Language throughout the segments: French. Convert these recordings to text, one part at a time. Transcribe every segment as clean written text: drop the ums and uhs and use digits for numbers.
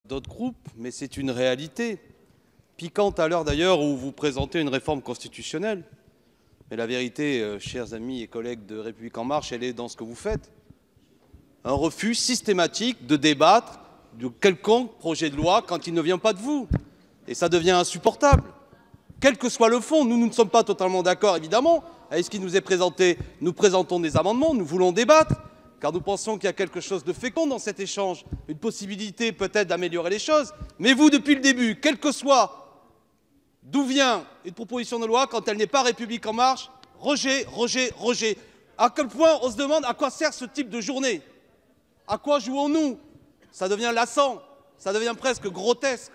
d'autres groupes, mais c'est une réalité. Piquante à l'heure d'ailleurs où vous présentez une réforme constitutionnelle. Mais la vérité, chers amis et collègues de République En Marche, elle est dans ce que vous faites. Un refus systématique de débattre de quelconque projet de loi quand il ne vient pas de vous. Et ça devient insupportable. Quel que soit le fond, nous ne sommes pas totalement d'accord, évidemment, avec ce qui nous est présenté. Nous présentons des amendements, nous voulons débattre, car nous pensons qu'il y a quelque chose de fécond dans cet échange, une possibilité peut-être d'améliorer les choses. Mais vous, depuis le début, quel que soit d'où vient une proposition de loi, quand elle n'est pas République En Marche, rejet, rejet, rejet. À quel point on se demande à quoi sert ce type de journée? À quoi jouons-nous? Ça devient lassant, ça devient presque grotesque.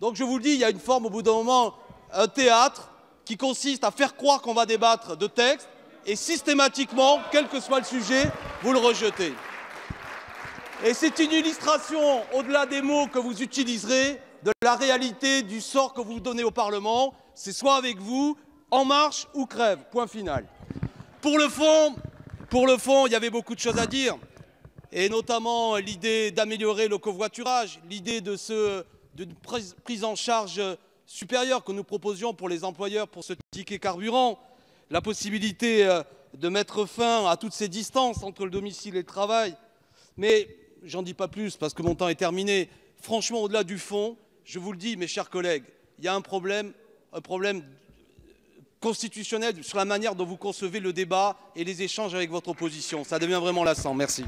Donc je vous le dis, il y a une forme au bout d'un moment, un théâtre qui consiste à faire croire qu'on va débattre de textes et systématiquement, quel que soit le sujet, vous le rejetez. Et c'est une illustration, au-delà des mots que vous utiliserez, de la réalité du sort que vous donnez au Parlement. C'est soit avec vous, En Marche ou crève, point final. Pour le fond, il y avait beaucoup de choses à dire, et notamment l'idée d'améliorer le covoiturage, l'idée d'une prise en charge supérieure que nous proposions pour les employeurs pour ce ticket carburant, la possibilité de mettre fin à toutes ces distances entre le domicile et le travail. Mais j'en dis pas plus parce que mon temps est terminé. Franchement, au-delà du fond, je vous le dis, mes chers collègues, il y a un problème constitutionnel sur la manière dont vous concevez le débat et les échanges avec votre opposition. Ça devient vraiment lassant. Merci.